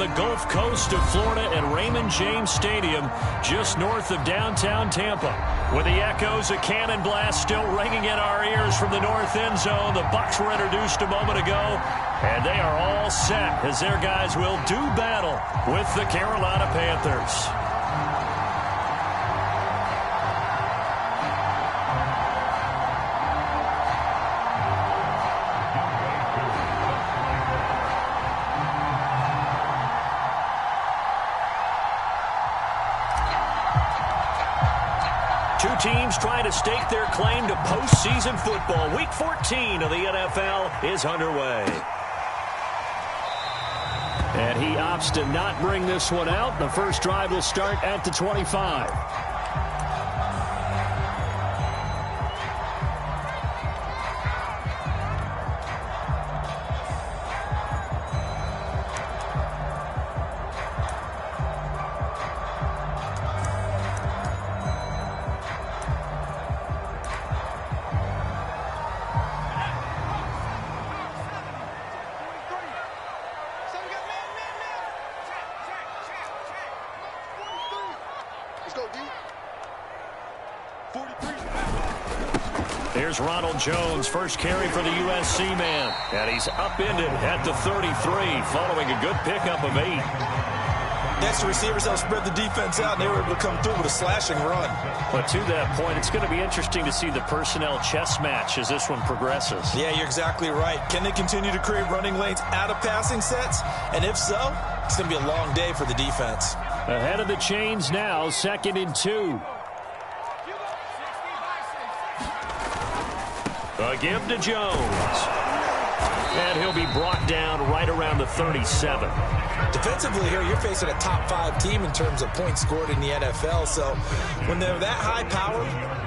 the Gulf Coast of Florida at Raymond James Stadium, just north of downtown Tampa. With the echoes of cannon blast still ringing in our ears from the north end zone, the Bucs were introduced a moment ago, and they are all set as their guys will do battle with the Carolina Panthers. Two teams trying to stake their claim to postseason football. Week 14 of the NFL is underway. And he opts to not bring this one out. The first drive will start at the 25. Here's Ronald Jones, first carry for the USC man. And he's upended at the 33, following a good pickup of 8. Next, the receivers helped spread the defense out, and they were able to come through with a slashing run. But to that point, it's going to be interesting to see the personnel chess match as this one progresses. Yeah, you're exactly right. Can they continue to create running lanes out of passing sets? And if so, it's going to be a long day for the defense. Ahead of the chains now, 2nd and 2. A give to Jones. And he'll be brought down right around the 37. Defensively here, you're facing a top 5 team in terms of points scored in the NFL. So when they're that high powered,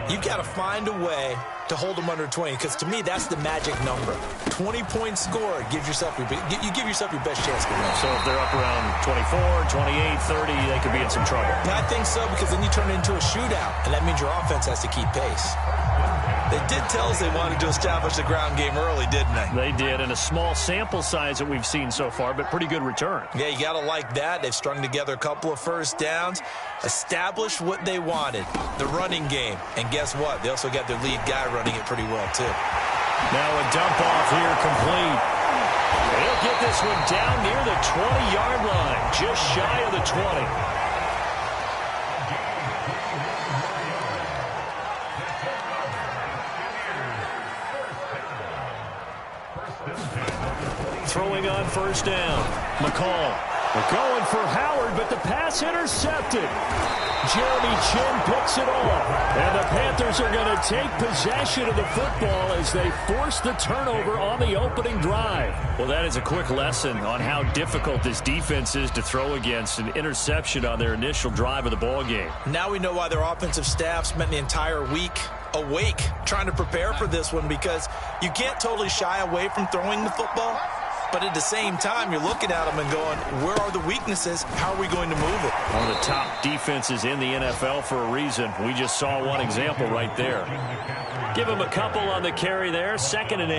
you got to find a way to hold them under 20. Because to me, that's the magic number. 20 points scored gives yourself you give yourself your best chance to win. So if they're up around 24, 28, 30, they could be in some trouble. I think so, because then you turn it into a shootout, and that means your offense has to keep pace. They did tell us they wanted to establish the ground game early, didn't they? They did, and a small sample size that we've seen so far, but pretty good return. Yeah, you got to like that. They've strung together a couple of first downs, established what they wanted, the running game. And guess what? They also got their lead guy running it pretty well, too. Now a dump off here complete. They'll get this one down near the 20-yard line, just shy of the 20. Throwing on first down. McCall. They're going for Howard, but the pass intercepted. Jeremy Chin picks it off. And the Panthers are going to take possession of the football as they force the turnover on the opening drive. Well, that is a quick lesson on how difficult this defense is to throw against. An interception on their initial drive of the ball game. Now we know why their offensive staff spent the entire week awake trying to prepare for this one, because you can't totally shy away from throwing the football. But at the same time, you're looking at them and going, where are the weaknesses? How are we going to move it? One of the top defenses in the NFL for a reason. We just saw one example right there. Give them a couple on the carry there. 2nd and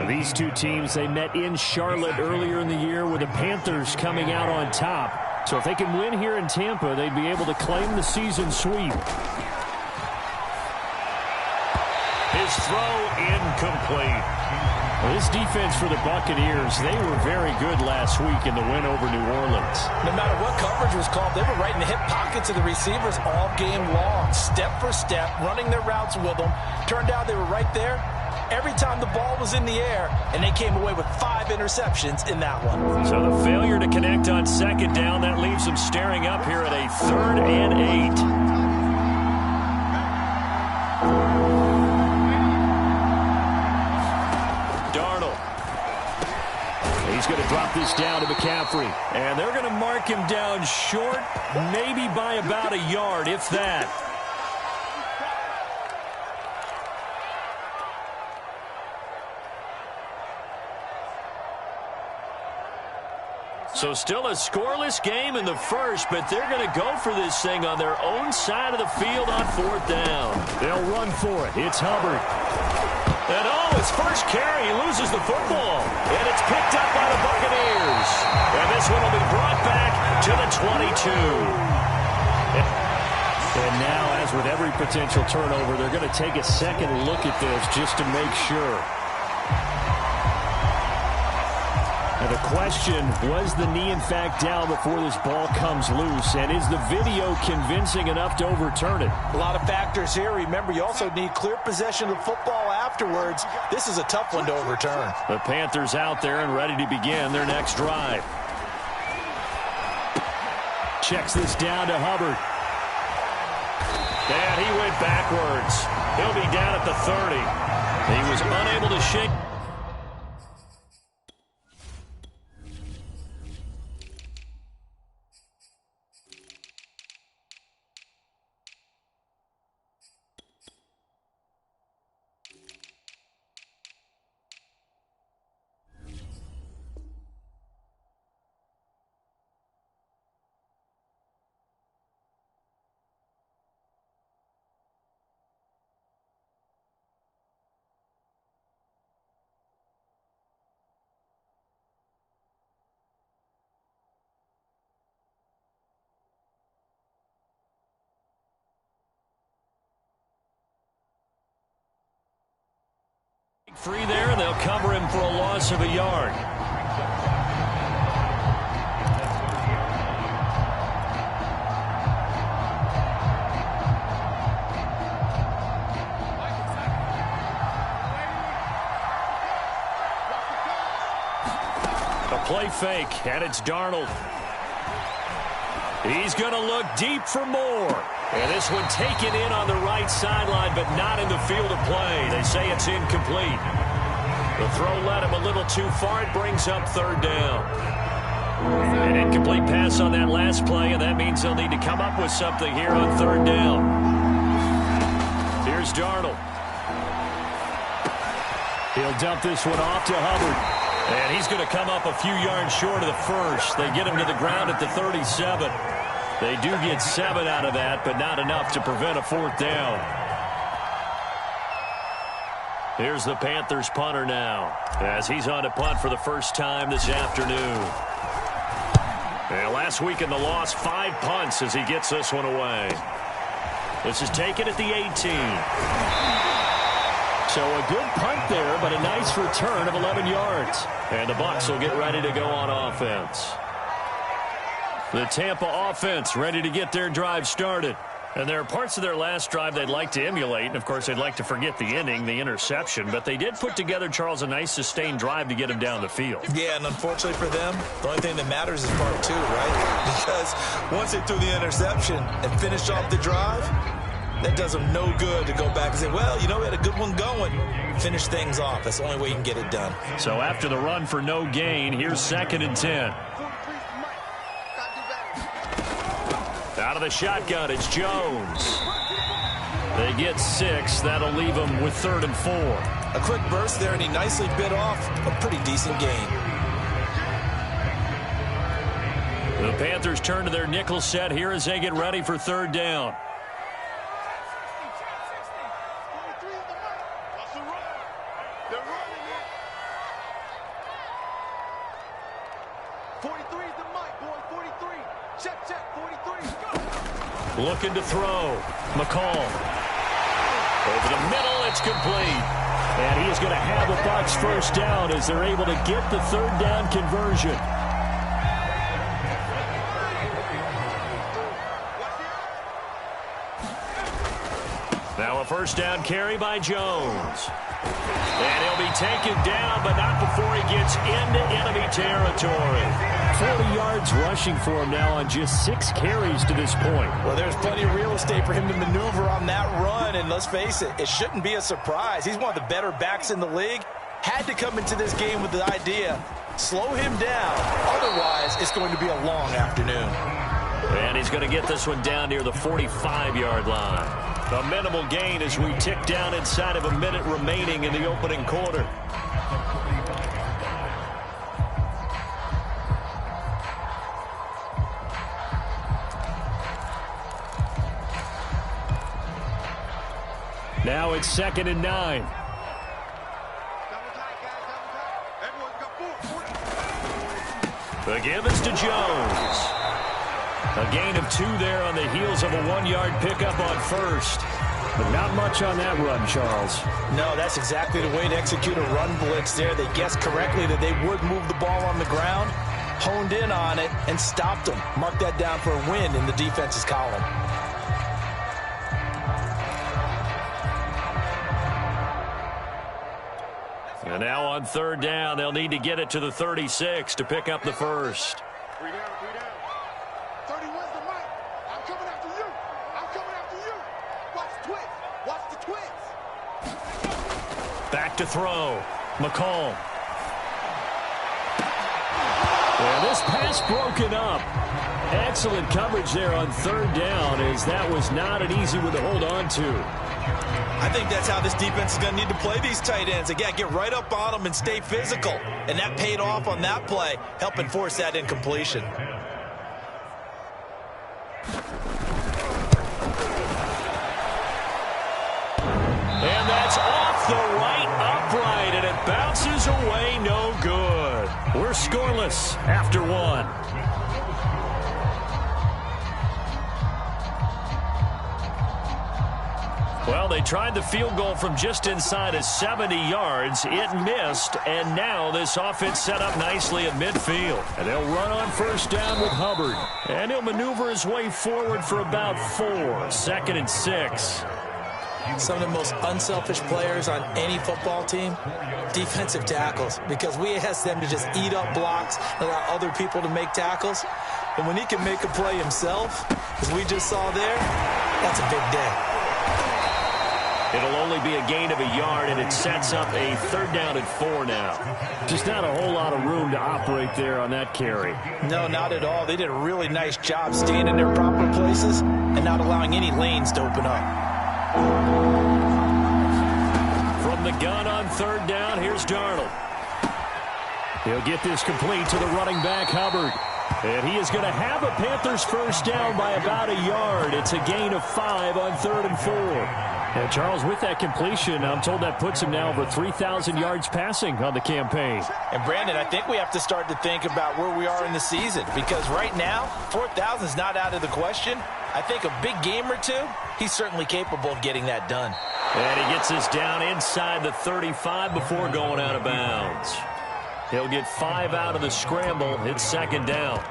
8. These two teams, they met in Charlotte earlier in the year with the Panthers coming out on top. So if they can win here in Tampa, they'd be able to claim the season sweep. His throw incomplete. Well, this defense for the Buccaneers, they were very good last week in the win over New Orleans. No matter what coverage was called, they were right in the hip pockets of the receivers all game long, step for step, running their routes with them. Turned out they were right there every time the ball was in the air, and they came away with 5 interceptions in that one. So the failure to connect on 2nd down, that leaves them staring up here at a 3rd and 8. He's going to drop this down to McCaffrey. And they're going to mark him down short, maybe by about a yard, if that. So still a scoreless game in the first, but they're going to go for this thing on their own side of the field on 4th down. They'll run for it. It's Hubbard. And his first carry, he loses the football. And it's picked up by the Buccaneers. And this one will be brought back to the 22. And now, as with every potential turnover, they're going to take a second look at this just to make sure. And the question, was the knee in fact down before this ball comes loose? And is the video convincing enough to overturn it? A lot of factors here. Remember, you also need clear possession of the football afterwards. This is a tough one to overturn. The Panthers out there and ready to begin their next drive. Checks this down to Hubbard. And he went backwards. He'll be down at the 30. He was unable to shake. Free there, and they'll cover him for a loss of a yard. A play fake, and it's Darnold. He's going to look deep for more. And this one taken in on the right sideline, but not in the field of play. They say it's incomplete. The throw led him a little too far. It brings up third down. An incomplete pass on that last play, and that means they'll need to come up with something here on third down. Here's Darnold. He'll dump this one off to Hubbard. And he's going to come up a few yards short of the first. They get him to the ground at the 37. They do get 7 out of that, but not enough to prevent a fourth down. Here's the Panthers punter now, as he's on to punt for the first time this afternoon. And last week in the loss, 5 punts as he gets this one away. This is taken at the 18. So a good punt there, but a nice return of 11 yards. And the Bucs will get ready to go on offense. The Tampa offense ready to get their drive started. And there are parts of their last drive they'd like to emulate. And, of course, they'd like to forget the inning, the interception. But they did put together, Charles, a nice sustained drive to get him down the field. Yeah, and unfortunately for them, the only thing that matters is part 2, right? Because once they threw the interception and finished off the drive, that does them no good to go back and say, well, you know, we had a good one going. Finish things off. That's the only way you can get it done. So after the run for no gain, here's 2nd and 10. Out of the shotgun, it's Jones. They get 6. That'll leave them with 3rd and 4. A quick burst there, and he nicely bit off a pretty decent gain. The Panthers turn to their nickel set here as they get ready for 3rd down. Looking to throw. McCall. Over the middle, it's complete. And he is going to have the Bucs first down as they're able to get the 3rd down conversion. Now a first down carry by Jones. And he'll be taken down, but not before he gets into enemy territory. 40 yards rushing for him now on just 6 carries to this point. Well, there's plenty of real estate for him to maneuver on that run, and let's face it, it shouldn't be a surprise. He's one of the better backs in the league. Had to come into this game with the idea, slow him down. Otherwise, it's going to be a long afternoon. And he's going to get this one down near the 45-yard line. A minimal gain as we tick down inside of a minute remaining in the opening quarter. Now it's 2nd and 9. The give is to Jones. A gain of 2 there on the heels of a 1-yard pickup on first. But not much on that run, Charles. No, that's exactly the way to execute a run blitz there. They guessed correctly that they would move the ball on the ground, honed in on it, and stopped them. Mark that down for a win in the defense's column. And now on 3rd down, they'll need to get it to the 36 to pick up the first. 3 down, 3 down. 31's the mic. I'm coming after you. I'm coming after you. Watch the twins. Watch the twins. Back to throw. McCall. And this pass broken up. Excellent coverage there on 3rd down, as that was not an easy one to hold on to. I think that's how this defense is going to need to play these tight ends. Again, get right up on them and stay physical. And that paid off on that play, helping force that incompletion. And that's off the right upright, and it bounces away no good. We're scoreless after 1. Well, they tried the field goal from just inside of 70 yards. It missed, and now this offense set up nicely at midfield. And they'll run on 1st down with Hubbard. And he'll maneuver his way forward for about 4. 2nd and 6. Some of the most unselfish players on any football team, defensive tackles, because we ask them to just eat up blocks, allow other people to make tackles. And when he can make a play himself, as we just saw there, that's a big day. It'll only be a gain of a yard, and it sets up a 3rd down and 4 now. Just not a whole lot of room to operate there on that carry. No, not at all. They did a really nice job staying in their proper places and not allowing any lanes to open up. From the gun on 3rd down, here's Darnold. He'll get this complete to the running back, Hubbard. And he is going to have a Panthers 1st down by about a yard. It's a gain of 5 on 3rd and 4. And Charles, with that completion, I'm told that puts him now over 3,000 yards passing on the campaign. And Brandon, I think we have to start to think about where we are in the season, because right now, 4,000 is not out of the question. I think a big game or 2, he's certainly capable of getting that done. And he gets this down inside the 35 before going out of bounds. He'll get 5 out of the scramble. It's 2nd down.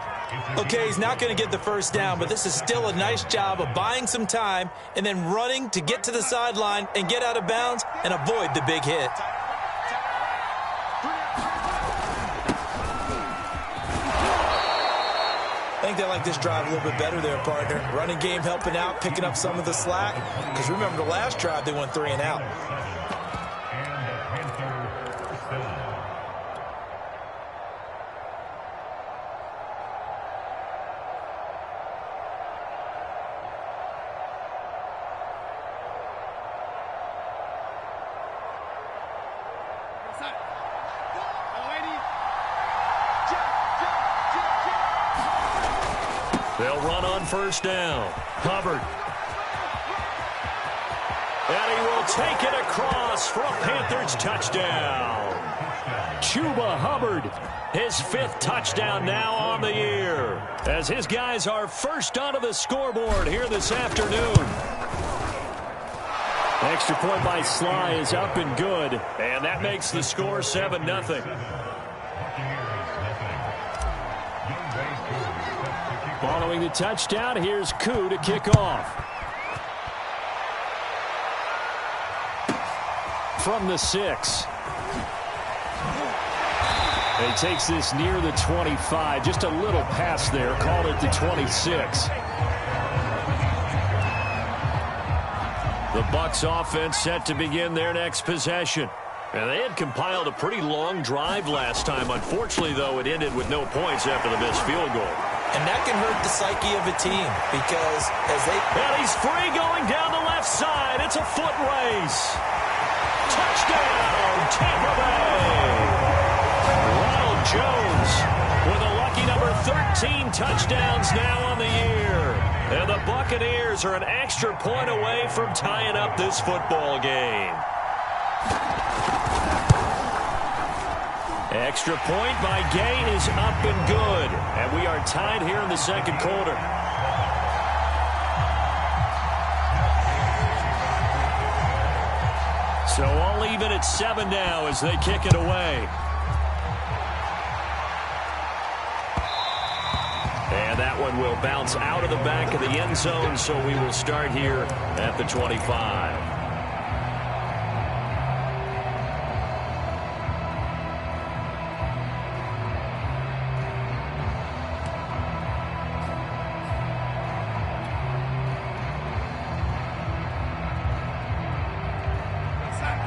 Okay, he's not going to get the 1st down, but this is still a nice job of buying some time and then running to get to the sideline and get out of bounds and avoid the big hit. I think they like this drive a little bit better there, partner. Running game helping out, picking up some of the slack. Because remember the last drive, they went 3 and out. They'll run on 1st down. Hubbard. And he will take it across for a Panthers touchdown. Chuba Hubbard, his 5th touchdown now on the year, as his guys are first onto the scoreboard here this afternoon. Extra point by Sly is up and good, and that makes the score 7-0. Following the touchdown, here's Koo to kick off. From the 6. He takes this near the 25. Just a little pass there. Called it the 26. The Bucs offense set to begin their next possession. And they had compiled a pretty long drive last time. Unfortunately, though, it ended with no points after the missed field goal. And that can hurt the psyche of a team because as they... And he's free going down the left side. It's a foot race. Touchdown, Tampa Bay. Ronald Jones with a lucky number 13 touchdowns now on the year. And the Buccaneers are an extra point away from tying up this football game. Extra point by Gay is up and good. And we are tied here in the second quarter. So all even at 7 now as they kick it away. And that one will bounce out of the back of the end zone, so we will start here at the 25.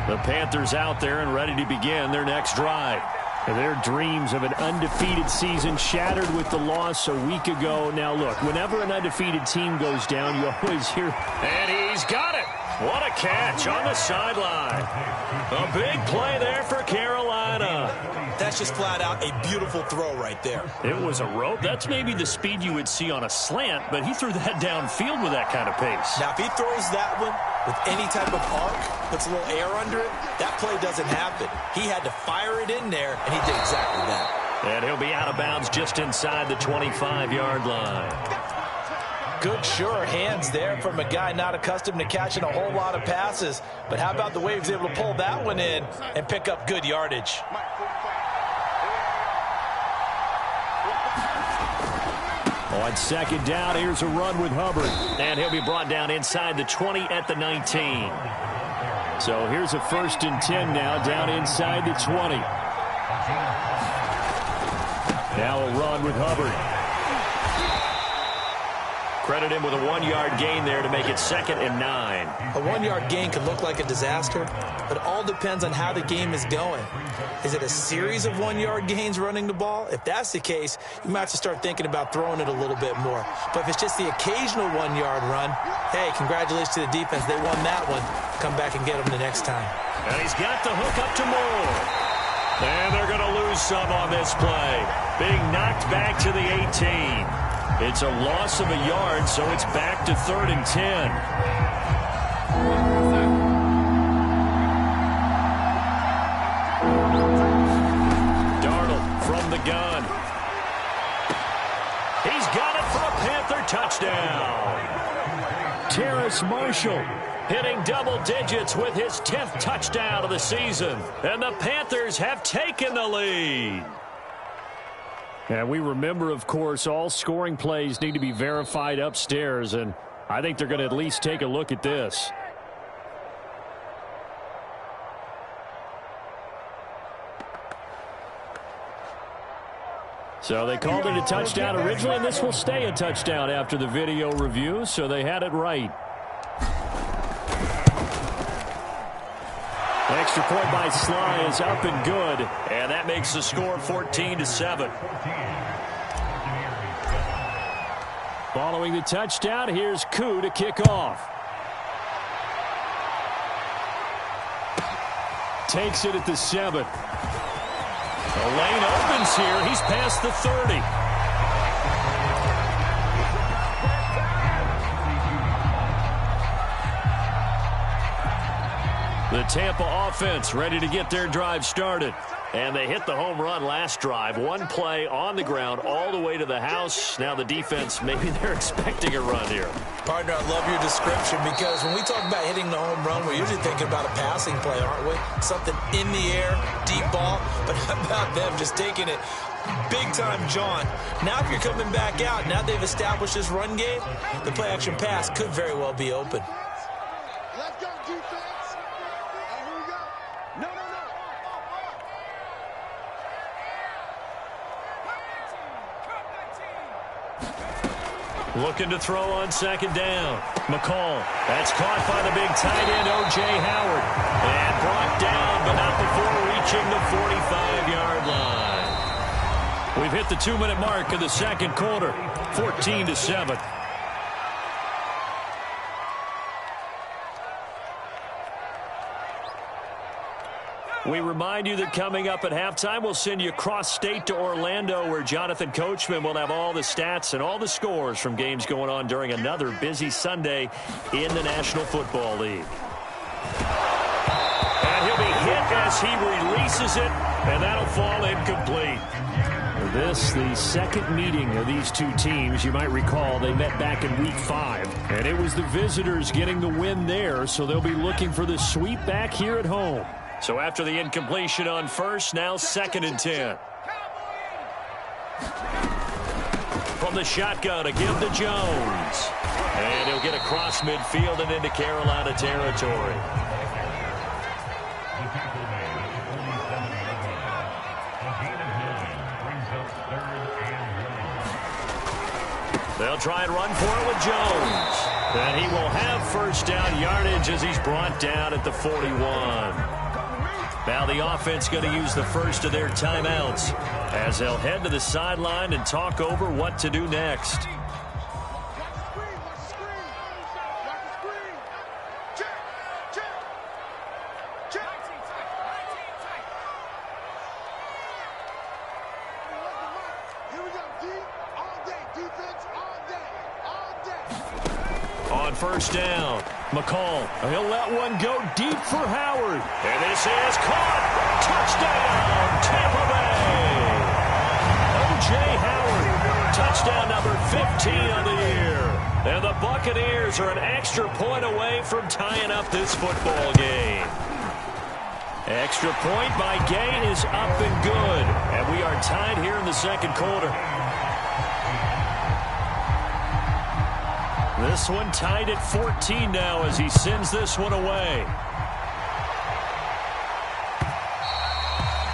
The Panthers out there and ready to begin their next drive. Their dreams of an undefeated season shattered with the loss a week ago. Now, look, whenever an undefeated team goes down, you always hear, and he's got it. What a catch on the sideline. A big play there for Carolina. That's just flat out a beautiful throw right there. It was a rope. That's maybe the speed you would see on a slant, but he threw that downfield with that kind of pace. Now, if he throws that one with any type of arc, puts a little air under it, that play doesn't happen. He had to fire it in there, and he did exactly that. And he'll be out of bounds just inside the 25-yard line. Good, sure hands there from a guy not accustomed to catching a whole lot of passes. But how about the way he was able to pull that one in and pick up good yardage? On second down, here's a run with Hubbard. And he'll be brought down inside the 20 at the 19. So here's a 1st and 10 now, down inside the 20. Now a run with Hubbard. Credit him with a 1-yard gain there to make it 2nd and 9. A 1-yard gain can look like a disaster, but it all depends on how the game is going. Is it a series of 1-yard gains running the ball? If that's the case, you might have to start thinking about throwing it a little bit more. But if it's just the occasional 1-yard run, hey, congratulations to the defense. They won that one. Come back and get them the next time. And he's got the hook up to Moore. And they're going to lose some on this play. Being knocked back to the 18. It's a loss of a yard, so it's back to 3rd and 10. Darnold from the gun. He's got it for a Panther touchdown. Terrace Marshall hitting double digits with his 10th touchdown of the season. And the Panthers have taken the lead. And we remember, of course, all scoring plays need to be verified upstairs, and I think they're going to at least take a look at this. So they called it a touchdown originally, and this will stay a touchdown after the video review, so they had it right. Extra point by Sly is up and good, and that makes the score 14-7. Following the touchdown, here's Koo to kick off. Takes it at the 7. The lane opens here. He's past the 30. The Tampa offense ready to get their drive started. And they hit the home run last drive. One play on the ground all the way to the house. Now the defense, maybe they're expecting a run here. Partner, I love your description because when we talk about hitting the home run, we're usually thinking about a passing play, aren't we? Something in the air, deep ball. But how about them just taking it big time, John? Now if you're coming back out, now they've established this run game, the play action pass could very well be open. Let's go, defense. Here we go. No. Looking to throw on second down. McCall. That's caught by the big tight end, O.J. Howard. And brought down, but not before reaching the 45-yard line. We've hit the 2-minute mark of the second quarter. 14-7. We remind you that coming up at halftime, we'll send you cross-state to Orlando, where Jonathan Coachman will have all the stats and all the scores from games going on during another busy Sunday in the National Football League. And he'll be hit as as he releases it, and that'll fall incomplete. This, the second meeting of these two teams. You might recall they met back in Week 5, and it was the visitors getting the win there, so they'll be looking for the sweep back here at home. So after the incompletion on first, now 2nd and 10. From the shotgun, a give to Jones. And he'll get across midfield and into Carolina territory. They'll try and run for it with Jones. And he will have first down yardage as he's brought down at the 41. Now the offense going to use the first of their timeouts as they'll head to the sideline and talk over what to do next. On first down, McCall, he'll let one go deep for Howard. And this is caught. Touchdown, Tampa Bay. O.J. Howard, touchdown number 15 on the year. And the Buccaneers are an extra point away from tying up this football game. Extra point by Gay is up and good. And we are tied here in the second quarter. This one tied at 14 now as he sends this one away.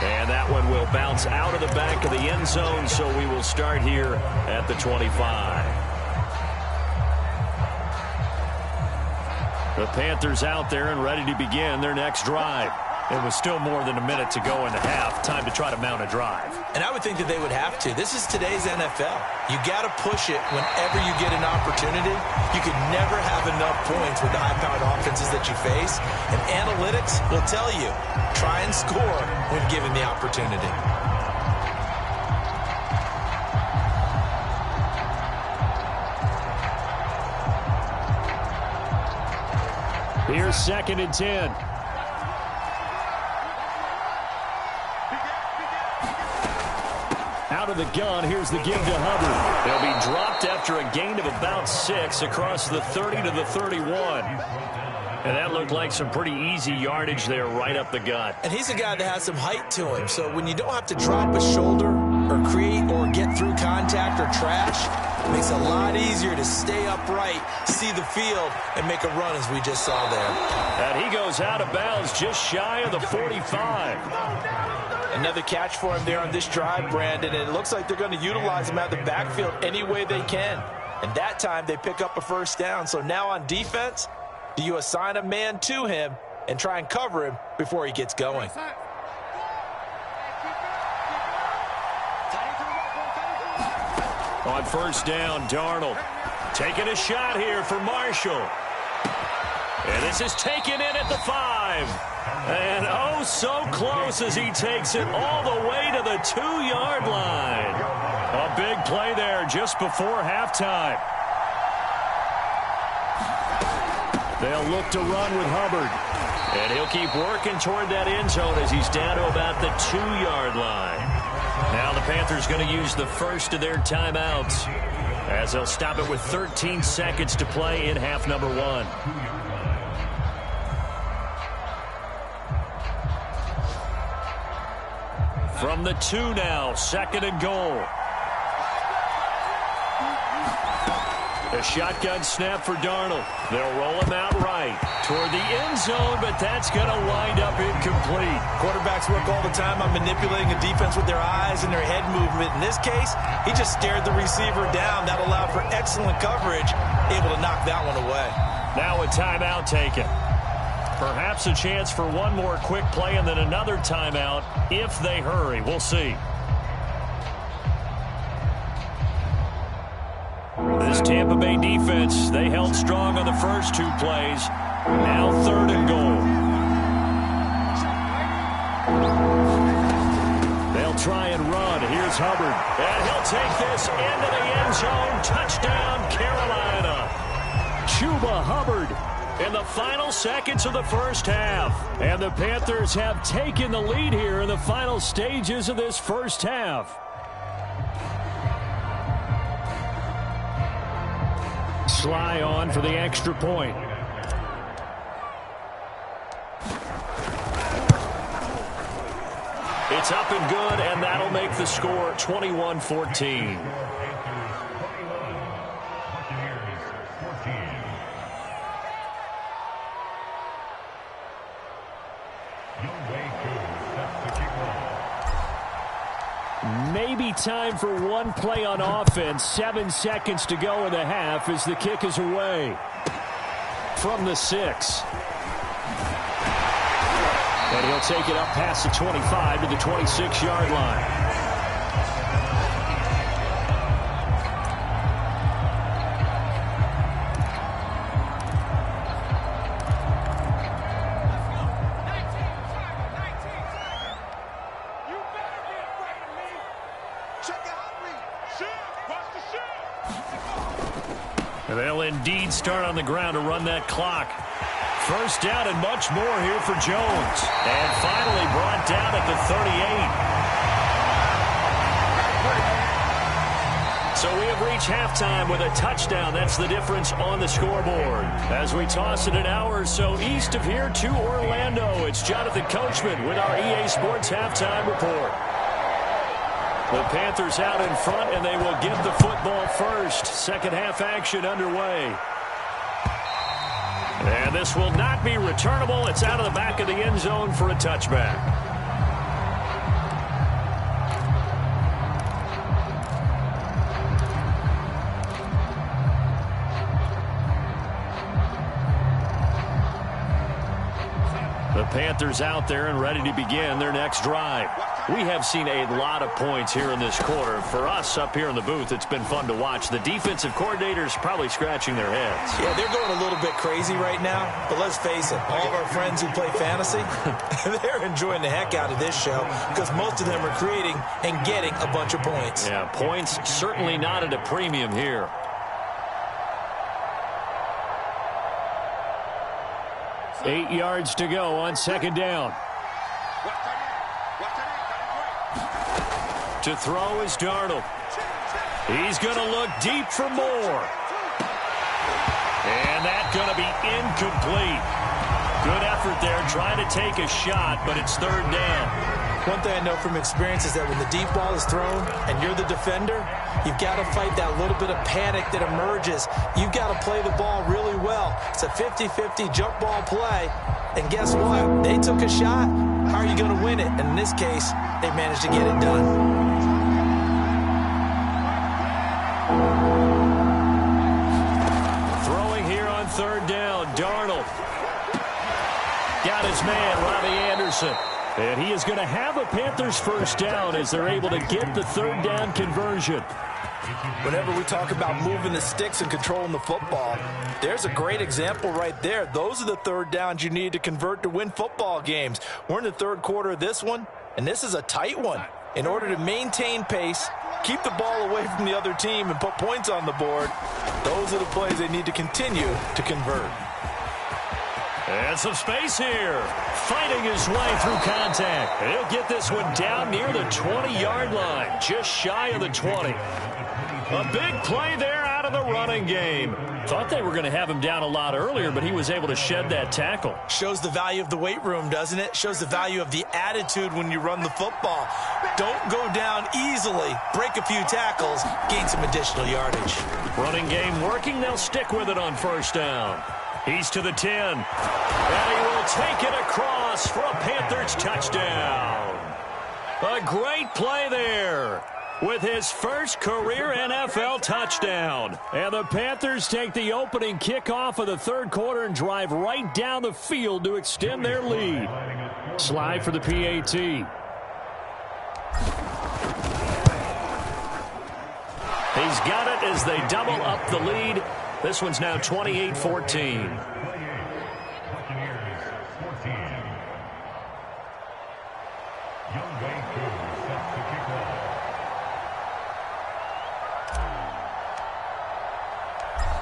And that one will bounce out of the back of the end zone, so we will start here at the 25. The Panthers out there and ready to begin their next drive. It was still more than a minute to go in the half. Time to try to mount a drive. And I would think that they would have to. This is today's NFL. You got to push it whenever you get an opportunity. You can never have enough points with the high-powered offenses that you face. And analytics will tell you, try and score when given the opportunity. Here's 2nd and 10. Out of the gun, here's the give to Hubbard. They'll be dropped after a gain of about 6 across the 30 to the 31. And that looked like some pretty easy yardage there right up the gut. And he's a guy that has some height to him. So when you don't have to drop a shoulder or create or get through contact or trash, it makes it a lot easier to stay upright, see the field, and make a run as we just saw there. And he goes out of bounds just shy of the 45. Another catch for him there on this drive, Brandon, and it looks like they're going to utilize him out of the backfield any way they can. And that time they pick up a first down. So now on defense, do you assign a man to him and try and cover him before he gets going? On first down, Darnold taking a shot here for Marshall. And this is taken in at the 5. And oh, so close as he takes it all the way to the 2-yard line. A big play there just before halftime. They'll look to run with Hubbard. And he'll keep working toward that end zone as he's down to about the 2-yard line. Now the Panthers going to use the first of their timeouts as they'll stop it with 13 seconds to play in half number 1. From the 2 now, 2nd and goal. A shotgun snap for Darnold. They'll roll him out right toward the end zone, but that's going to wind up incomplete. Quarterbacks work all the time on manipulating a defense with their eyes and their head movement. In this case, he just stared the receiver down. That allowed for excellent coverage, able to knock that one away. Now a timeout taken. Perhaps a chance for one more quick play and then another timeout if they hurry. We'll see. This Tampa Bay defense, they held strong on the first 2 plays. Now 3rd and goal. They'll try and run. Here's Hubbard. And he'll take this into the end zone. Touchdown, Carolina. Chuba Hubbard in the final seconds of the first half. And the Panthers have taken the lead here in the final stages of this first half. Sly on for the extra point. It's up and good, and that'll make the score 21-14. Maybe time for one play on offense. 7 seconds to go in the half as the kick is away. From the 6. And he'll take it up past the 25 to the 26-yard line. And they'll indeed start on the ground to run that clock. First down and much more here for Jones. And finally brought down at the 38. So we have reached halftime with a touchdown. That's the difference on the scoreboard. As we toss it an hour or so east of here to Orlando, it's Jonathan Coachman with our EA Sports Halftime Report. The Panthers out in front, and they will get the football first. Second half action underway. And this will not be returnable. It's out of the back of the end zone for a touchback. The Panthers out there and ready to begin their next drive. We have seen a lot of points here in this quarter. For us up here in the booth, it's been fun to watch. The defensive coordinators probably scratching their heads. Yeah, they're going a little bit crazy right now. But let's face it, all of our friends who play fantasy, they're enjoying the heck out of this show because most of them are creating and getting a bunch of points. Yeah, points certainly not at a premium here. Eight yards to go on second down. To throw is Darnold. He's going to look deep for more. And that's going to be incomplete. Good effort there trying to take a shot, but it's third down. One thing I know from experience is that when the deep ball is thrown and you're the defender, you've got to fight that little bit of panic that emerges. You've got to play the ball really well. It's a 50-50 jump ball play. And guess what? They took a shot. How are you going to win it? And in this case, they managed to get it done. Throwing here on third down, Darnold. Got his man, Robbie Anderson. And he is going to have a Panthers first down as they're able to get the third down conversion. Whenever we talk about moving the sticks and controlling the football, there's a great example right there. Those are the third downs you need to convert to win football games. We're in the third quarter of this one, and this is a tight one. In order to maintain pace, keep the ball away from the other team, and put points on the board, those are the plays they need to continue to convert. And some space here. Fighting his way through contact. He'll get this one down near the 20-yard line. Just shy of the 20. A big play there out of the running game. Thought they were going to have him down a lot earlier, but he was able to shed that tackle. Shows the value of the weight room, doesn't it? Shows the value of the attitude when you run the football. Don't go down easily. Break a few tackles. Gain some additional yardage. Running game working. They'll stick with it on first down. He's to the 10. And he will take it across for a Panthers touchdown. A great play there with his first career NFL touchdown. And the Panthers take the opening kickoff of the third quarter and drive right down the field to extend their lead. Slide for the PAT. He's got it as they double up the lead. This one's now 28-14.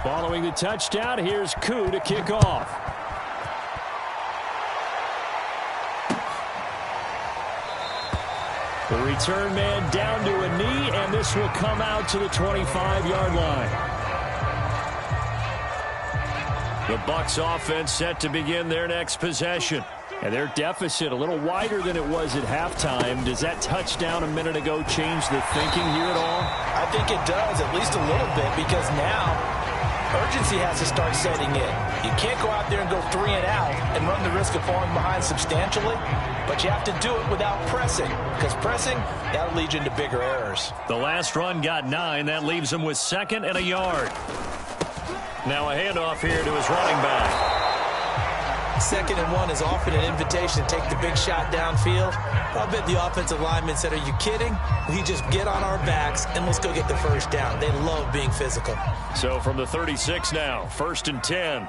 Following the touchdown, here's Koo to kick off. The return man down to a knee, and this will come out to the 25-yard line. The Bucs offense set to begin their next possession. And their deficit a little wider than it was at halftime. Does that touchdown a minute ago change the thinking here at all? I think it does, at least a little bit, because now urgency has to start setting in. You can't go out there and go 3 and out and run the risk of falling behind substantially, but you have to do it without pressing, because pressing, that'll lead you into bigger errors. The last run got 9. That leaves him with 2nd and a yard. Now a handoff here to his running back. 2nd and 1 is often an invitation to take the big shot downfield. I'll bet the offensive lineman said, are you kidding? We just get on our backs and let's go get the first down. They love being physical. So from the 36 now, 1st and 10.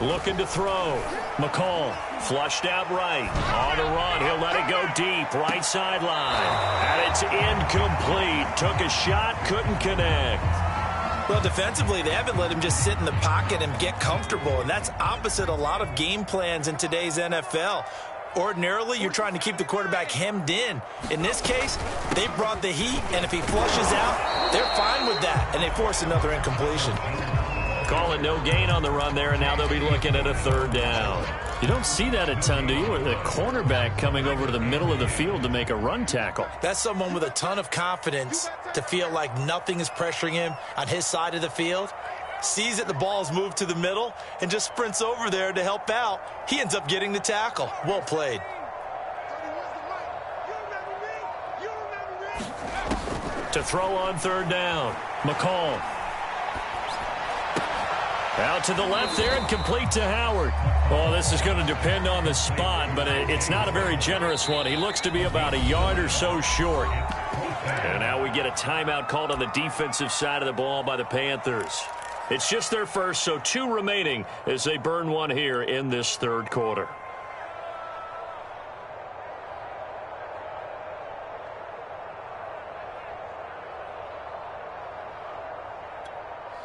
Looking to throw. McCall flushed out right. On the run, he'll let it go deep. Right sideline. And it's incomplete. Took a shot, couldn't connect. Well, defensively, they haven't let him just sit in the pocket and get comfortable, and that's opposite a lot of game plans in today's NFL. Ordinarily, you're trying to keep the quarterback hemmed in. In this case, they brought the heat, and if he flushes out, they're fine with that, and they force another incompletion. Call it no gain on the run there, and now they'll be looking at a 3rd down. You don't see that a ton, do you? With a cornerback coming over to the middle of the field to make a run tackle. That's someone with a ton of confidence to feel like nothing is pressuring him on his side of the field. Sees that the ball's moved to the middle and just sprints over there to help out. He ends up getting the tackle. Well played. To throw on 3rd down, McCall. Out to the left there and complete to Howard. Well, this is going to depend on the spot, but it's not a very generous one. He looks to be about a yard or so short. And now we get a timeout called on the defensive side of the ball by the Panthers. It's just their first, so 2 remaining as they burn one here in this 3rd quarter.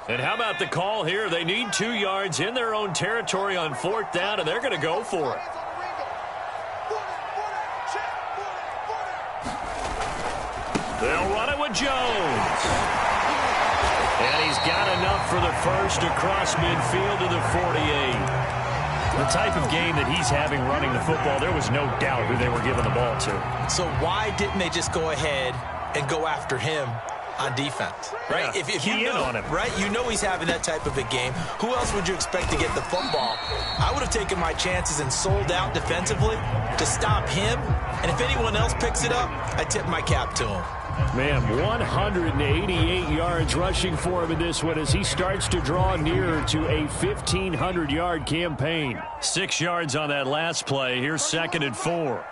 And how about the call here? They need 2 yards in their own territory on 4th down, and they're going to go for it. They'll run it with Jones. And he's got enough for the first across midfield to the 48. The type of game that he's having running the football, there was no doubt who they were giving the ball to. So why didn't they just go ahead and go after him on defense, right? Yeah, if you know, on him. right, you know he's having that type of a game. Who else would you expect to get the football? I would have taken my chances and sold out defensively to stop him. And if anyone else picks it up, I tip my cap to him. Man, 188 yards rushing for him in this one as he starts to draw nearer to a 1,500-yard campaign. 6 yards on that last play. Here's 2nd and 4.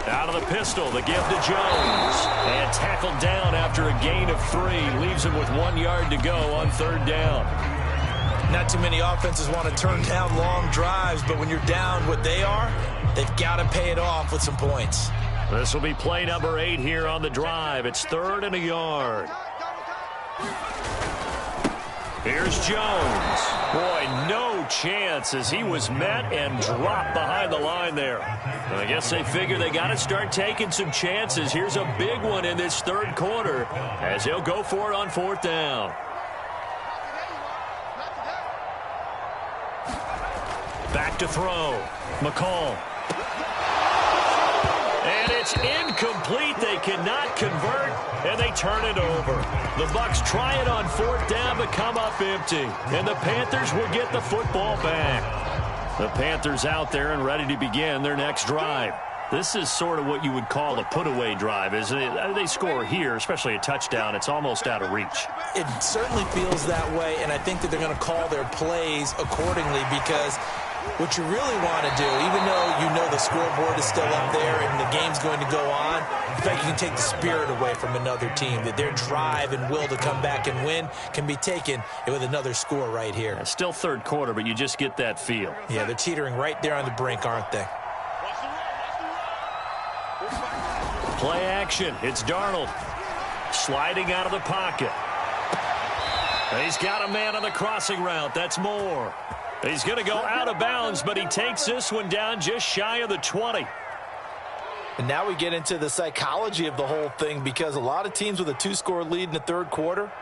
Out of the pistol, the give to Jones. And tackled down after a gain of 3. Leaves him with 1 yard to go on 3rd down. Not too many offenses want to turn down long drives, but when you're down what they are, they've got to pay it off with some points. This will be play number 8 here on the drive. It's 3rd and a yard. Here's Jones. Boy, no chance as he was met and dropped behind the line there. And I guess they figure they got to start taking some chances. Here's a big one in this 3rd quarter as he'll go for it on 4th down. Back to throw. McCall. And it's incomplete. They cannot convert, and they turn it over. The Bucs try it on 4th down, but come up empty. And the Panthers will get the football back. The Panthers out there and ready to begin their next drive. This is sort of what you would call a put-away drive, isn't it? They score here, especially a touchdown. It's almost out of reach. It certainly feels that way, and I think that they're going to call their plays accordingly because What you really want to do, even though you know the scoreboard is still up there and the game's going to go on, in fact, you can take the spirit away from another team, that their drive and will to come back and win can be taken with another score right here. Yeah, still third quarter, but you just get that feel. Yeah, they're teetering right there on the brink, aren't they? Play action. It's Darnold sliding out of the pocket. He's got a man on the crossing route. That's Moore. He's going to go out of bounds, but he takes this one down just shy of the 20. And now we get into the psychology of the whole thing, because a lot of teams with a 2-score lead in the third quarter,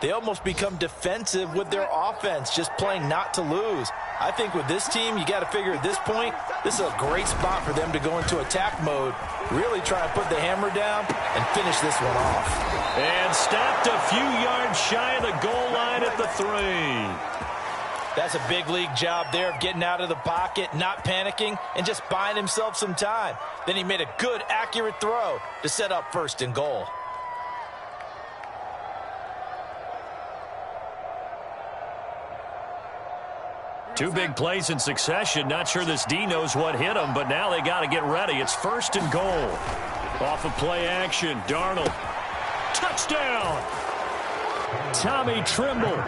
they almost become defensive with their offense, just playing not to lose. I think with this team, you got to figure at this point, this is a great spot for them to go into attack mode, really try and put the hammer down and finish this one off. And stopped a few yards shy of the goal line at the 3. That's a big league job there of getting out of the pocket, not panicking, and just buying himself some time. Then he made a good, accurate throw to set up 1st and goal. Two big plays in succession. Not sure this D knows what hit him, but now they got to get ready. It's 1st and goal. Off of play action, Darnold. Touchdown! Tommy Trimble,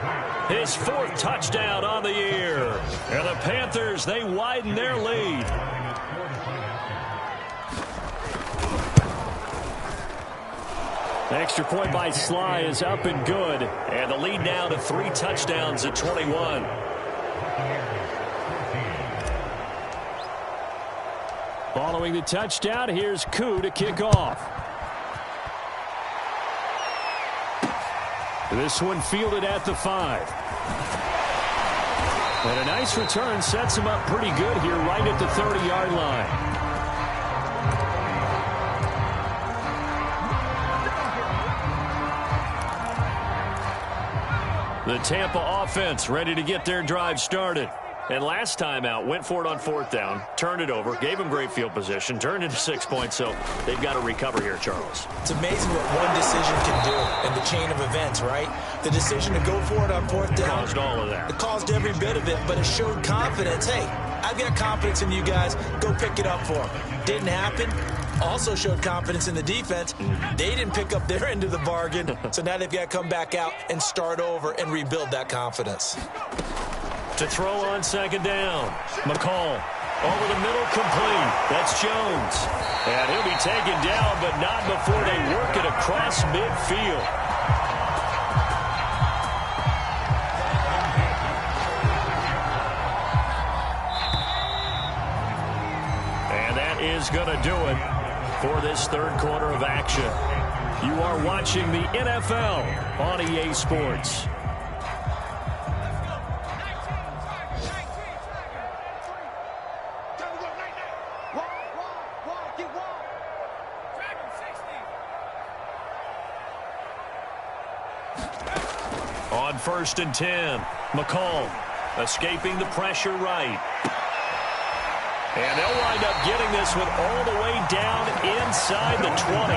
his 4th touchdown on the year. And the Panthers, they widen their lead. Extra point by Sly is up and good. And the lead now to 3 touchdowns at 21. Following the touchdown, here's Koo to kick off. This one fielded at the 5. And a nice return sets him up pretty good here right at the 30-yard line. The Tampa offense ready to get their drive started. And last time out, went for it on 4th down, turned it over, gave him great field position, turned into 6 points, so they've got to recover here, Charles. It's amazing what one decision can do in the chain of events, right? The decision to go for it on 4th down. Caused all of that. It caused every bit of it, but it showed confidence. Hey, I've got confidence in you guys. Go pick it up for them. Didn't happen. Also showed confidence in the defense. They didn't pick up their end of the bargain, so now they've got to come back out and start over and rebuild that confidence. To throw on 2nd down, McCall over the middle, complete. That's Jones. And he'll be taken down, but not before they work it across midfield. And that is going to do it for this third quarter of action. You are watching the NFL on EA Sports. On 1st and 10, McCall escaping the pressure right. And they'll wind up getting this one all the way down inside the 20.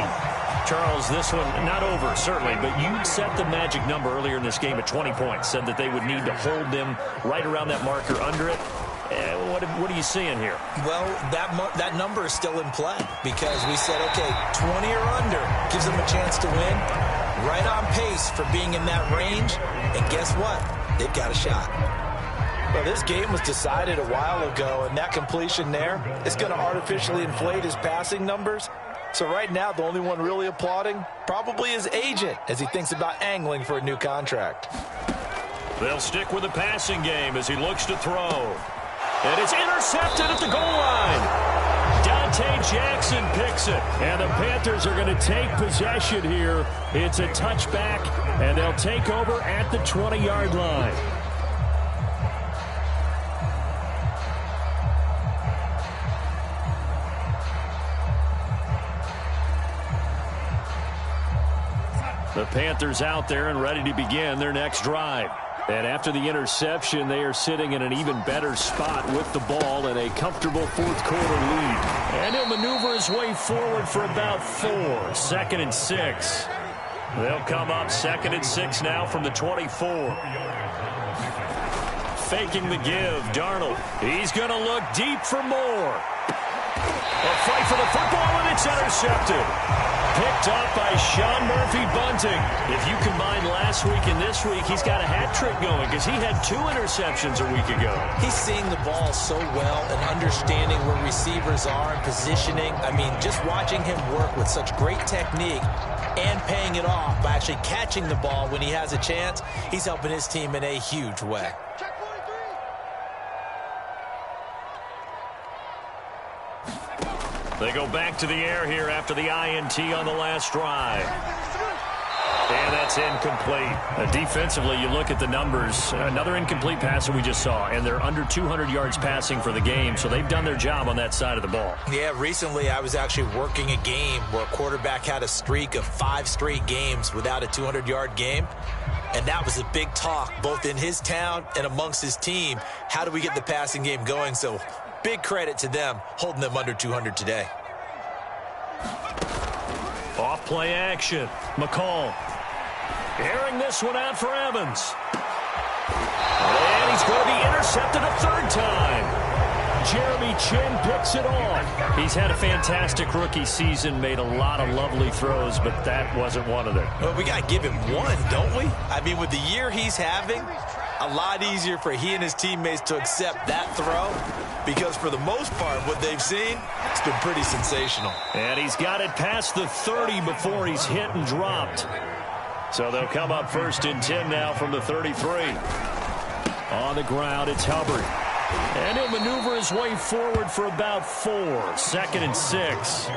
Charles, this one not over, certainly, but you set the magic number earlier in this game at 20 points, said that they would need to hold them right around that marker under it. What are you seeing here? Well, that number is still in play because we said, okay, 20 or under gives them a chance to win. Right on pace for being in that range. And guess what? They've got a shot. Well, this game was decided a while ago, and that completion there is going to artificially inflate his passing numbers. So right now, the only one really applauding probably his agent as he thinks about angling for a new contract. They'll stick with the passing game as he looks to throw. And it's intercepted at the goal line. Dante Jackson picks it. And the Panthers are going to take possession here. It's a touchback, and they'll take over at the 20-yard line. The Panthers out there and ready to begin their next drive. And after the interception, they are sitting in an even better spot with the ball and a comfortable fourth quarter lead. And he'll maneuver his way forward for about 4. 2nd and 6. They'll come up 2nd and 6 now from the 24. faking the give. Darnold, he's going to look deep for more. A fight for the football, and it's intercepted. Picked up by Sean Murphy-Bunting. If you combine last week and this week, he's got a hat trick going because he had 2 interceptions a week ago. He's seeing the ball so well and understanding where receivers are and positioning. I mean, just watching him work with such great technique and paying it off by actually catching the ball when he has a chance, he's helping his team in a huge way. They go back to the air here after the INT on the last drive. And that's incomplete. Defensively, you look at the numbers. Another incomplete pass that we just saw, and they're under 200 yards passing for the game, so they've done their job on that side of the ball. Yeah, recently I was actually working a game where a quarterback had a streak of 5 straight games without a 200-yard game, and that was a big talk both in his town and amongst his team. How do we get the passing game going? So big credit to them holding them under 200 today. Off play action. McCall airing this one out for Evans. And he's going to be intercepted a 3rd time. Jeremy Chin picks it off. He's had a fantastic rookie season, made a lot of lovely throws, but that wasn't one of them. Well, we got to give him one, don't we? I mean, with the year he's having, a lot easier for he and his teammates to accept that throw because for the most part, what they've seen, it's been pretty sensational. And he's got it past the 30 before he's hit and dropped. So they'll come up 1st and 10 now from the 33. On the ground, it's Hubbard. And he'll maneuver his way forward for about 4. 2nd and 6.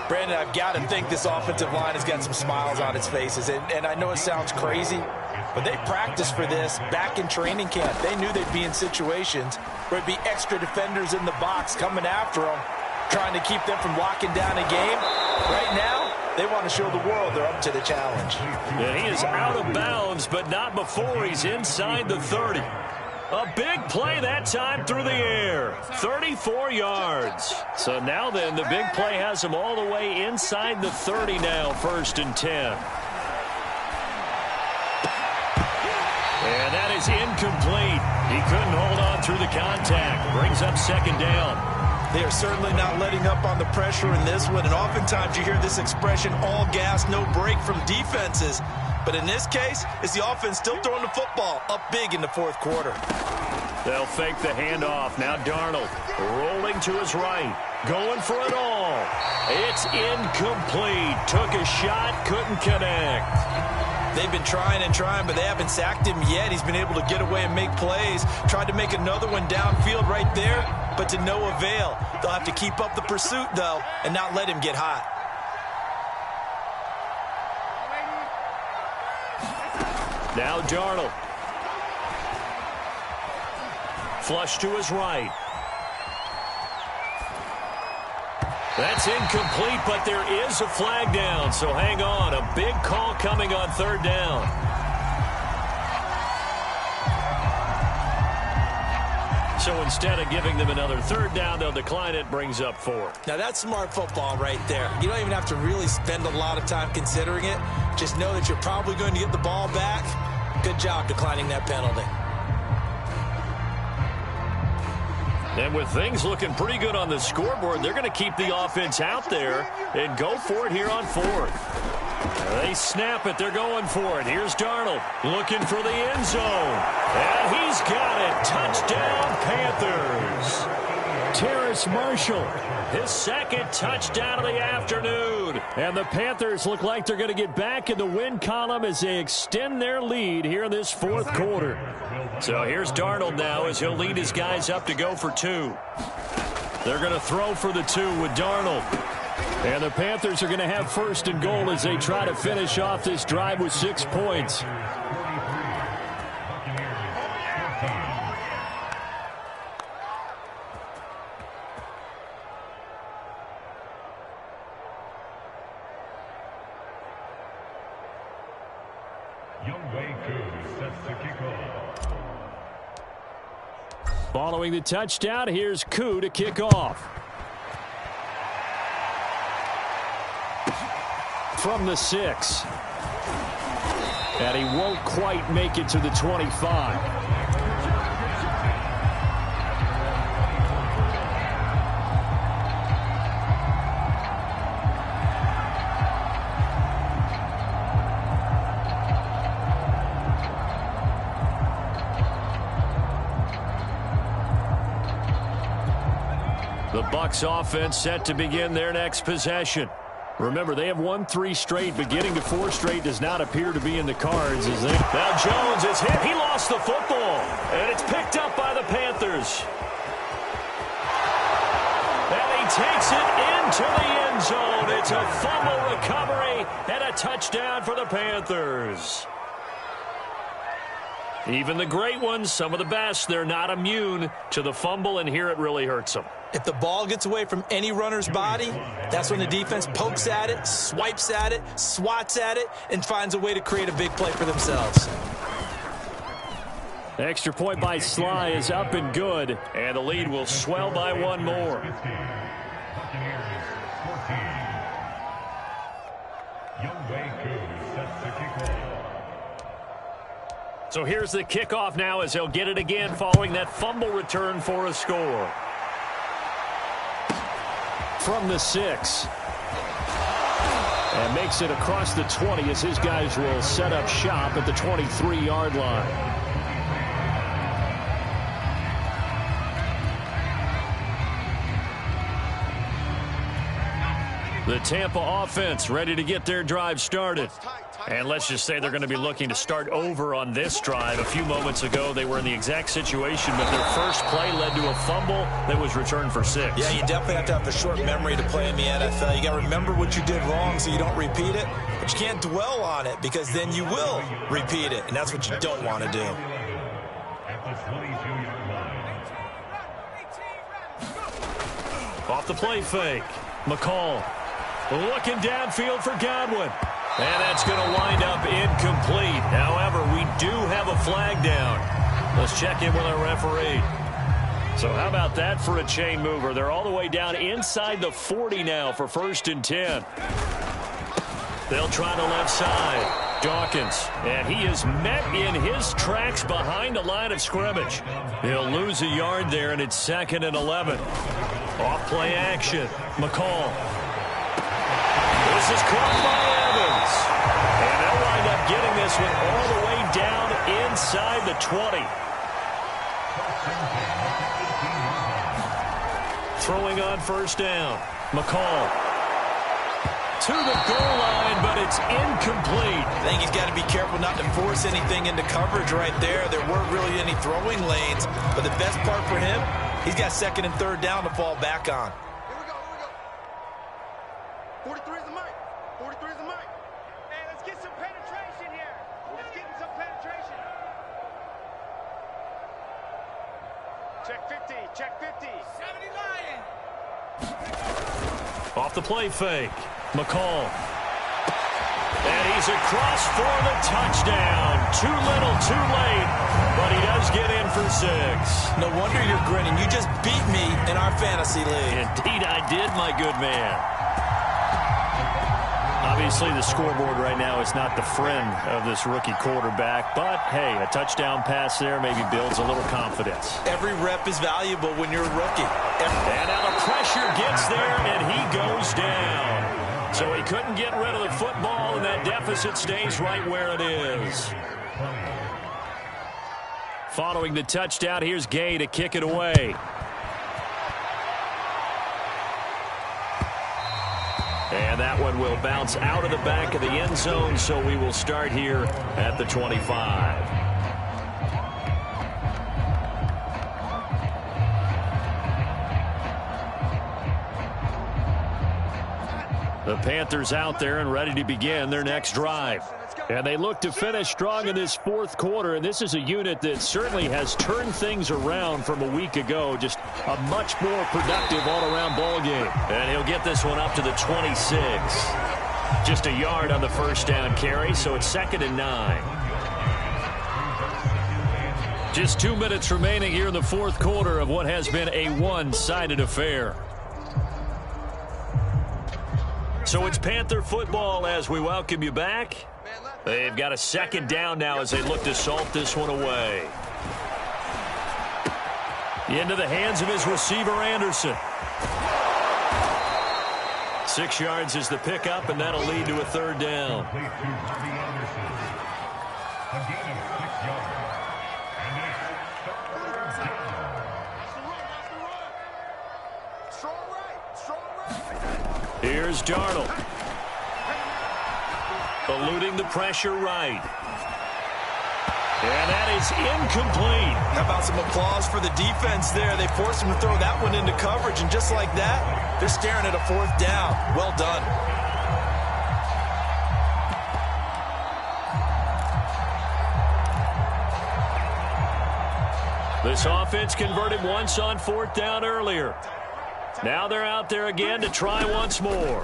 Brandon, I've got to think this offensive line has got some smiles on its faces. And I know it sounds crazy, but they practiced for this back in training camp. They knew they'd be in situations where it'd be extra defenders in the box coming after them, trying to keep them from locking down a game. Right now, they want to show the world they're up to the challenge. Yeah, he is out of bounds, but not before he's inside the 30. A big play that time through the air. 34 yards. So now then, the big play has him all the way inside the 30 now, 1st and 10. And that is incomplete. He couldn't hold on through the contact. Brings up 2nd down. They are certainly not letting up on the pressure in this one, and oftentimes you hear this expression, all gas, no break from defenses. But in this case, it's the offense still throwing the football up big in the 4th quarter. They'll fake the handoff. Now Darnold rolling to his right, going for it all. It's incomplete. Took a shot, couldn't connect. They've been trying and trying, but they haven't sacked him yet. He's been able to get away and make plays. Tried to make another one downfield right there, but to no avail. They'll have to keep up the pursuit, though, and not let him get hot. Now Darnold. Flush to his right. That's incomplete, but there is a flag down, so hang on. A big call coming on 3rd down. So instead of giving them another 3rd down, they'll decline it, brings up 4. Now that's smart football right there. You don't even have to really spend a lot of time considering it. Just know that you're probably going to get the ball back. Good job declining that penalty. And with things looking pretty good on the scoreboard, they're going to keep the offense out there and go for it here on 4th. They snap it. They're going for it. Here's Darnold looking for the end zone. And he's got it. Touchdown, Panthers. Terrace Marshall, his 2nd touchdown of the afternoon. And the Panthers look like they're going to get back in the win column as they extend their lead here in this 4th quarter. So here's Darnold now as he'll lead his guys up to go for 2. They're going to throw for the 2 with Darnold. And the Panthers are going to have 1st and goal as they try to finish off this drive with 6 points. Following the touchdown, here's Koo to kick off. From the 6. And he won't quite make it to the 25. The Bucs offense set to begin their next possession. Remember, they have won 3 straight, but getting to 4 straight does not appear to be in the cards. Now Jones is hit. He lost the football, and it's picked up by the Panthers. And he takes it into the end zone. It's a fumble recovery and a touchdown for the Panthers. Even the great ones, some of the best, they're not immune to the fumble, and here it really hurts them. If the ball gets away from any runner's body, that's when the defense pokes at it, swipes at it, swats at it, and finds a way to create a big play for themselves. The extra point by Sly is up and good, and the lead will swell by 1 more. So here's the kickoff now as they'll get it again following that fumble return for a score. From the 6. And makes it across the 20 as his guys will set up shop at the 23-yard line. The Tampa offense ready to get their drive started. And let's just say they're going to be looking to start over on this drive. A few moments ago, they were in the exact situation, but their first play led to a fumble that was returned for 6. Yeah, you definitely have to have a short memory to play in the NFL. You got to remember what you did wrong so you don't repeat it, but you can't dwell on it because then you will repeat it, and that's what you don't want to do. Off the play fake. McCall looking downfield for Godwin. And that's going to wind up incomplete. However, we do have a flag down. Let's check in with our referee. So how about that for a chain mover? They're all the way down inside the 40 now for 1st and 10. They'll try the left side. Dawkins. And he is met in his tracks behind the line of scrimmage. He'll lose a yard there, and it's 2nd and 11. Off play action. McCall. This is caught by Evans. And they'll wind up getting this one all the way down inside the 20. Throwing on 1st down. McCall. To the goal line, but it's incomplete. I think he's got to be careful not to force anything into coverage right there. There weren't really any throwing lanes, but the best part for him, he's got 2nd and 3rd down to fall back on. Here we go, here we go. 43 is the mic. 43 is the mic. Hey, let's get some penetration here. Let's get some penetration. Check 50, check 50. 70 Lion. Off the play fake. McCall. And he's across for the touchdown. Too little, too late. But he does get in for 6. No wonder you're grinning. You just beat me in our fantasy league. Indeed I did, my good man. Obviously, the scoreboard right now is not the friend of this rookie quarterback. But, hey, a touchdown pass there maybe builds a little confidence. Every rep is valuable when you're a rookie. And now the pressure gets there, and he goes down. So he couldn't get rid of the football, and that deficit stays right where it is. Following the touchdown, here's Gay to kick it away. And that one will bounce out of the back of the end zone, so we will start here at the 25. The Panthers out there and ready to begin their next drive. And they look to finish strong in this 4th quarter, and this is a unit that certainly has turned things around from a week ago. Just a much more productive all-around ball game. And he'll get this one up to the 26. Just a yard on the 1st down carry, so it's 2nd and 9. Just 2 minutes remaining here in the 4th quarter of what has been a one-sided affair. So it's Panther football as we welcome you back. They've got a 2nd down now as they look to salt this one away. Into the hands of his receiver, Anderson. 6 yards is the pickup, and that'll lead to a 3rd down. Strong is Darnold. Eluding the pressure right. And that is incomplete. How about some applause for the defense there? They forced him to throw that one into coverage, and just like that, they're staring at a 4th down. Well done. This offense converted once on 4th down earlier. Now they're out there again to try once more.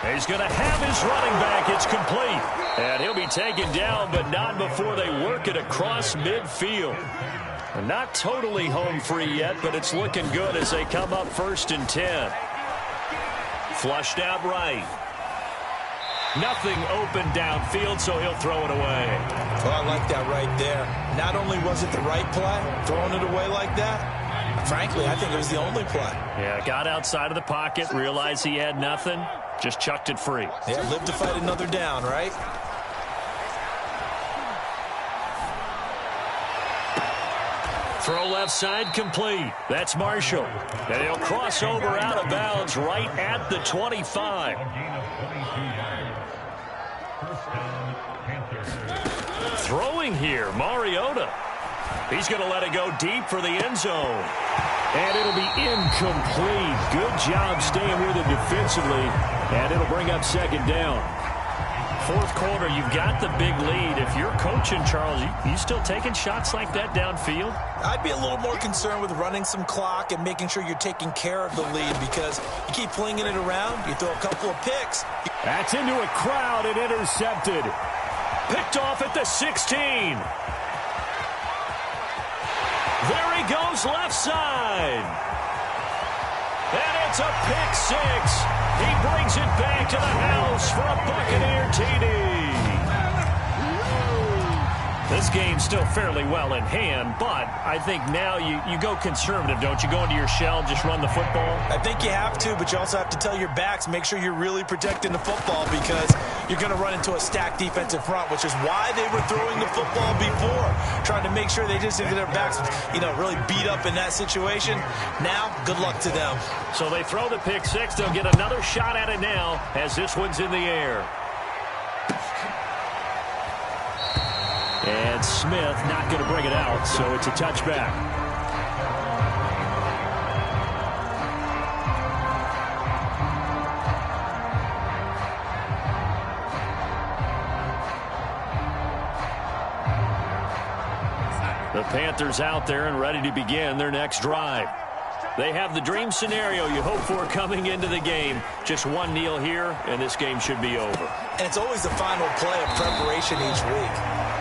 He's going to have his running back. It's complete. And he'll be taken down, but not before they work it across midfield. Not totally home free yet, but it's looking good as they come up 1st and 10. Flushed out right. Nothing open downfield, so he'll throw it away. Oh, I like that right there. Not only was it the right play, throwing it away like that, frankly, I think it was the only play. Yeah, got outside of the pocket, realized he had nothing, just chucked it free. Yeah, live to fight another down, right? Throw left side complete. That's Marshall. And he'll cross over out of bounds right at the 25. Throwing here, Mariota. He's going to let it go deep for the end zone. And it'll be incomplete. Good job staying with it defensively. And it'll bring up 2nd down. 4th quarter, you've got the big lead. If you're coaching, Charles, you still taking shots like that downfield? I'd be a little more concerned with running some clock and making sure you're taking care of the lead, because you keep flinging it around, you throw a couple of picks. That's into a crowd and intercepted. Picked off at the 16. There he goes left side. And it's a pick 6. He brings it back to the house for a Buccaneer TD. This game's still fairly well in hand, but I think now you go conservative, don't you? Go into your shell, just run the football? I think you have to, but you also have to tell your backs, make sure you're really protecting the football, because you're going to run into a stacked defensive front, which is why they were throwing the football before, trying to make sure they just didn't get their backs, really beat up in that situation. Now, good luck to them. So they throw the pick 6. They'll get another shot at it now as this one's in the air. And Smith not going to bring it out, so it's a touchback. The Panthers out there and ready to begin their next drive. They have the dream scenario you hope for coming into the game. Just one kneel here, and this game should be over. And it's always the final play of preparation each week.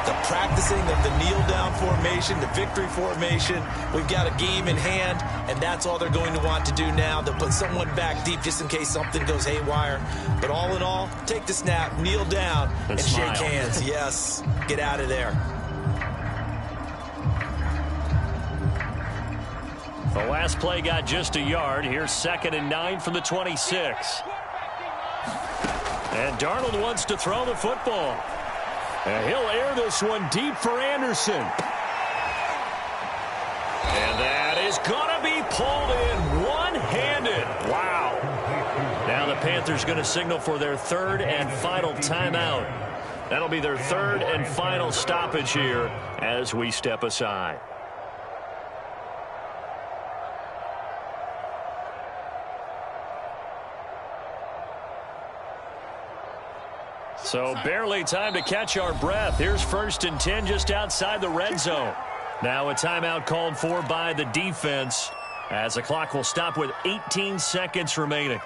The practicing of the kneel-down formation, the victory formation. We've got a game in hand, and that's all they're going to want to do now. They'll put someone back deep just in case something goes haywire. But all in all, take the snap, kneel down, and shake hands. Yes, get out of there. The last play got just a yard. Here's 2nd and 9 from the 26. And Darnold wants to throw the football. And he'll air this one deep for Anderson. And that is going to be pulled in one-handed. Wow. Now the Panthers going to signal for their 3rd and final timeout. That'll be their 3rd and final stoppage here as we step aside. So barely time to catch our breath. Here's 1st and 10 just outside the red zone. Now a timeout called for by the defense as the clock will stop with 18 seconds remaining.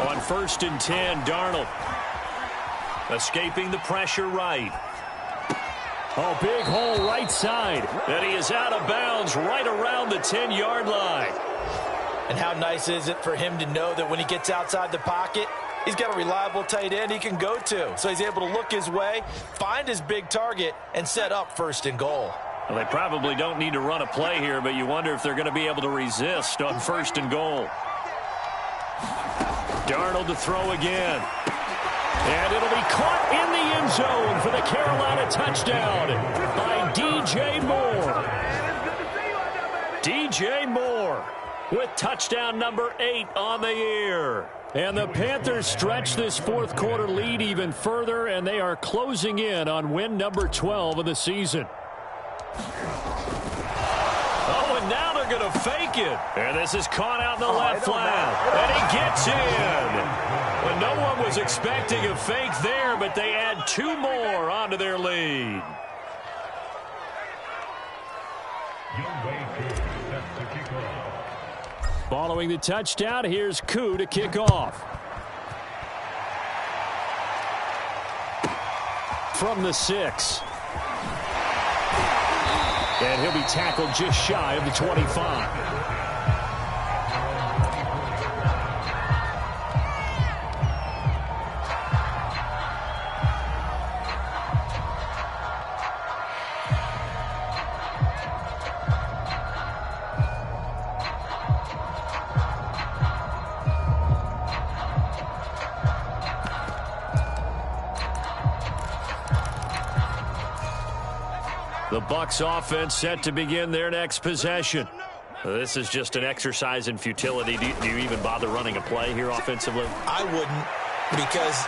On 1st and 10, Darnold escaping the pressure right. Oh, big hole right side. And he is out of bounds right around the 10-yard line. And how nice is it for him to know that when he gets outside the pocket, he's got a reliable tight end he can go to. So he's able to look his way, find his big target, and set up 1st and goal. Well, they probably don't need to run a play here, but you wonder if they're going to be able to resist on 1st and goal. Darnold to throw again. And it'll be caught in the end zone for the Carolina touchdown by DJ Moore. DJ Moore with touchdown number 8 on the year. And the Panthers stretch this fourth quarter lead even further, and they are closing in on win number 12 of the season. Oh, and now they're going to fake it. And this is caught out in the left flat. And he gets in. But no one was expecting a fake there, but they add 2 more onto their lead. Following the touchdown, here's Koo to kick off. From the 6. And he'll be tackled just shy of the 25. The Bucs offense set to begin their next possession. This is just an exercise in futility. Do you even bother running a play here offensively? I wouldn't, because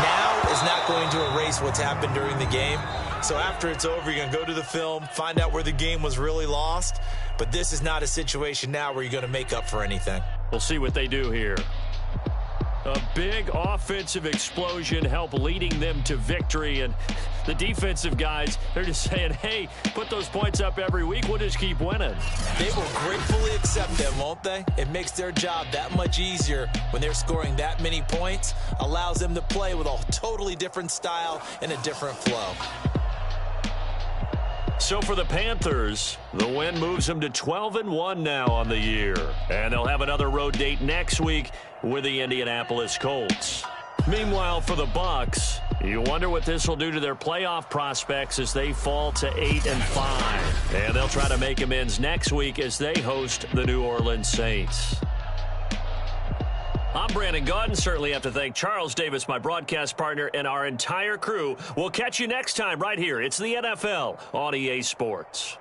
now is not going to erase what's happened during the game. So after it's over, you're going to go to the film, find out where the game was really lost. But this is not a situation now where you're going to make up for anything. We'll see what they do here. A big offensive explosion helped leading them to victory, and the defensive guys, they're just saying, hey, put those points up every week, we'll just keep winning. They will gratefully accept them, won't they? It makes their job that much easier when they're scoring that many points, allows them to play with a totally different style and a different flow. So for the Panthers, the win moves them to 12-1 now on the year. And they'll have another road date next week with the Indianapolis Colts. Meanwhile, for the Bucs, you wonder what this will do to their playoff prospects as they fall to 8-5. And they'll try to make amends next week as they host the New Orleans Saints. I'm Brandon Gaudin. Certainly have to thank Charles Davis, my broadcast partner, and our entire crew. We'll catch you next time right here. It's the NFL on EA Sports.